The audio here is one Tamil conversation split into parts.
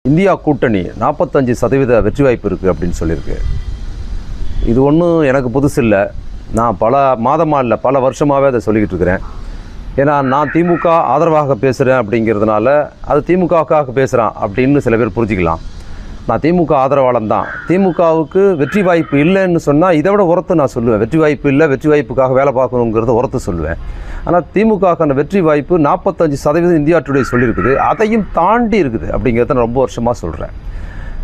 இந்தியா கூட்டணி 45% வெற்றி வாய்ப்பு இருக்குது அப்படின்னு சொல்லியிருக்கு. இது ஒன்றும் எனக்கு புதுசு இல்லை. நான் பல மாதமாக இல்லை, பல வருஷமாகவே அதை சொல்லிக்கிட்டு இருக்கிறேன். ஏன்னா நான் திமுக ஆதரவாக பேசுகிறேன் அப்படிங்கிறதுனால அது திமுகவுக்காக பேசுகிறான் அப்படின்னு சில பேர் புரிஞ்சிக்கலாம். நான் திமுக ஆதரவாளன் தான். திமுகவுக்கு வெற்றி வாய்ப்பு இல்லைன்னு சொன்னால் இதை விட உரத்து நான் சொல்லுவேன். வெற்றி வாய்ப்பு இல்லை, வெற்றி வாய்ப்புக்காக வேலை பார்க்கணுங்கிறத உரத்து சொல்லுவேன். ஆனால் திமுகக்கான வெற்றி வாய்ப்பு 45% இந்தியா டுடே சொல்லியிருக்குது. அதையும் தாண்டி இருக்குது அப்படிங்கிறத நான் ரொம்ப வருஷமாக சொல்கிறேன்.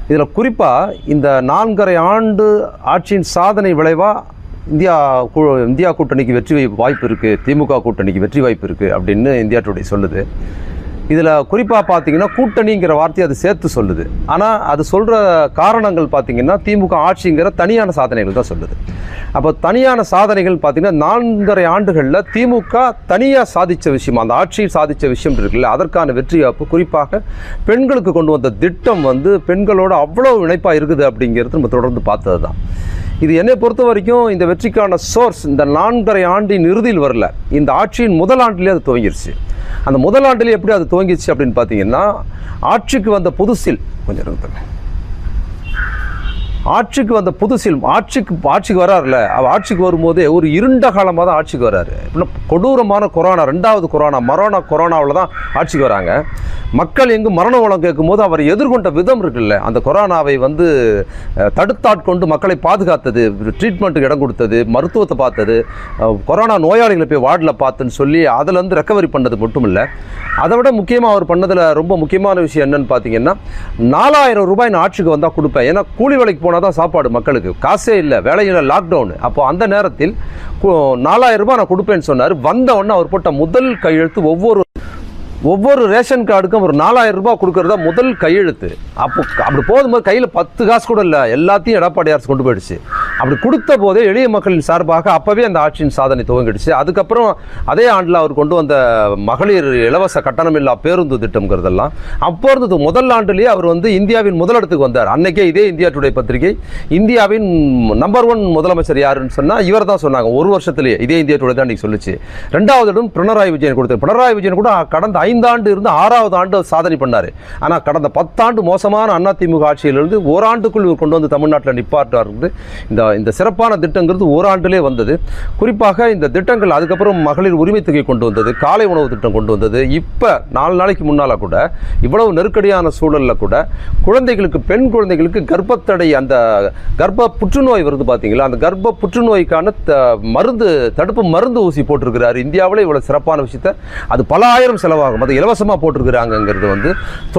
இதில் குறிப்பாக இந்த 4.5 ஆண்டு ஆட்சியின் சாதனை விளைவாக இந்தியா கூட்டணிக்கு வெற்றி வாய்ப்பு இருக்குது, திமுக கூட்டணிக்கு வெற்றி வாய்ப்பு இருக்குது அப்படின்னு இந்தியா டுடே சொல்லுது. இதில் குறிப்பாக பார்த்தீங்கன்னா கூட்டணிங்கிற வார்த்தையை அது சேர்த்து சொல்லுது. ஆனால் அது சொல்கிற காரணங்கள் பார்த்திங்கன்னா திமுக ஆட்சிங்கிற தனியான சாதனைகள் தான் சொல்லுது. அப்போ தனியான சாதனைகள் பார்த்திங்கன்னா 4.5 ஆண்டுகளில் திமுக தனியாக சாதித்த விஷயம், அந்த ஆட்சியில் சாதித்த விஷயம் இருக்குல்ல, அதற்கான வெற்றி வாய்ப்பு குறிப்பாக பெண்களுக்கு கொண்டு வந்த திட்டம் பெண்களோட அவ்வளோ இணைப்பாக இருக்குது அப்படிங்கிறது நம்ம தொடர்ந்து பார்த்தது தான். இது என்னை பொறுத்த வரைக்கும் இந்த வெற்றிக்கான சோர்ஸ் இந்த 4.5 ஆண்டின் இறுதியில் வரல, இந்த ஆட்சியின் முதல் ஆண்டிலே அது துவங்கிருச்சு. அந்த முதல் ஆண்டிலே எப்படி அது துவங்கிச்சு அப்படின்னு பார்த்தீங்கன்னா, ஆட்சிக்கு வந்த புதுசில் ஆட்சிக்கு வராருல, அவர் ஆட்சிக்கு வரும்போதே ஒரு இருண்ட காலமாக தான் ஆட்சிக்கு வராரு. இப்படின்னா கொடூரமான கொரோனா, 2வது கொரோனாவில் தான் ஆட்சிக்கு வராங்க. மக்கள் எங்கும் மரண வளம் கேட்கும்போது அவர் எதிர்கொண்ட விதம் இருக்குல்ல, அந்த கொரோனாவை தடுத்தாட்கொண்டு மக்களை பாதுகாத்தது, ட்ரீட்மெண்ட்டுக்கு இடம் கொடுத்தது, மருத்துவத்தை பார்த்தது, கொரோனா நோயாளிகளை போய் வார்டில் பார்த்துன்னு சொல்லி அதிலேருந்து ரெக்கவரி பண்ணது மட்டும் இல்லை, அதை விட முக்கியமாக அவர் பண்ணதில் ரொம்ப முக்கியமான விஷயம் என்னன்னு பார்த்தீங்கன்னா, 4000 ரூபாய் நான் ஆட்சிக்கு வந்தால் கொடுப்பேன். ஏன்னா கூலி வேலைக்கு போனால் தான் சாப்பாடு, மக்களுக்கு காசே இல்லை, வேலையில் லாக்டவுனு. அப்போ அந்த நேரத்தில் 4000 ரூபாய் நான் கொடுப்பேன்னு சொன்னார். வந்த உடனே அவர் போட்ட முதல் கையெழுத்து ஒவ்வொரு ரேஷன் கார்டுக்கும் ஒரு 4000 ரூபாய் கொடுக்கறதா முதல் கையெழுத்து. அப்படி போகும்போது கையில் 10 காசு கூட இல்லை, எல்லாத்தையும் எடப்பாடி அரசு கொண்டு போயிடுச்சு. அப்படி கொடுத்த போதே எளிய மக்களின் சார்பாக அப்போவே அந்த ஆட்சியின் சாதனை துவங்கிடுச்சு. அதுக்கப்புறம் அதே ஆண்டில் அவர் கொண்டு வந்த மகளிர் இலவச கட்டணமில்லா பேருந்து திட்டம்ங்கிறதெல்லாம் அப்போ இருந்தது. முதல் ஆண்டுலேயே அவர் இந்தியாவின் முதலிடத்துக்கு வந்தார். அன்னைக்கே இதே இந்தியா டுடே பத்திரிகை இந்தியாவின் நம்பர் 1 முதலமைச்சர் யாருன்னு சொன்னால் இவர் தான் சொன்னாங்க. ஒரு வருஷத்துலேயே இதே இந்தியா டுடே தான் இன்னைக்கு சொல்லிச்சு. 2வது இடம் பினராயி விஜயன் கொடுத்தார். பினராயி விஜயன் கூட கடந்த 5 ஆண்டு இருந்து 6வது ஆண்டு சாதனை பண்ணார். ஆனால் கடந்த 10 ஆண்டு மோசமான அதிமுக ஆட்சியிலிருந்து ஓராண்டுக்குள் கொண்டு வந்து தமிழ்நாட்டில் நிப்பாட்டார். இந்த சிறப்பான திட்டங்கிறது ஓராண்டிலே வந்தது. குறிப்பாக இந்த திட்டங்கள் அதுக்கப்புறம் மகளிர் உரிமை தொகை கொண்டு வந்தது, காலை உணவு திட்டம் கொண்டு வந்தது. இப்போ 4 நாளைக்கு முன்னால் கூட இவ்வளவு நெருக்கடியான சூழலில் கூட குழந்தைகளுக்கு, பெண் குழந்தைகளுக்கு கர்ப்பத்தடை, அந்த கர்ப்ப புற்றுநோய் வருது பார்த்தீங்களா, அந்த கர்ப்ப புற்றுநோய்க்கான தடுப்பு மருந்து ஊசி போட்டிருக்கிறார். இந்தியாவில் இவ்வளோ சிறப்பான விஷயத்தை அது பல ஆயிரம் செலவாகும், அது இலவசமாக போட்டிருக்கிறாங்கிறது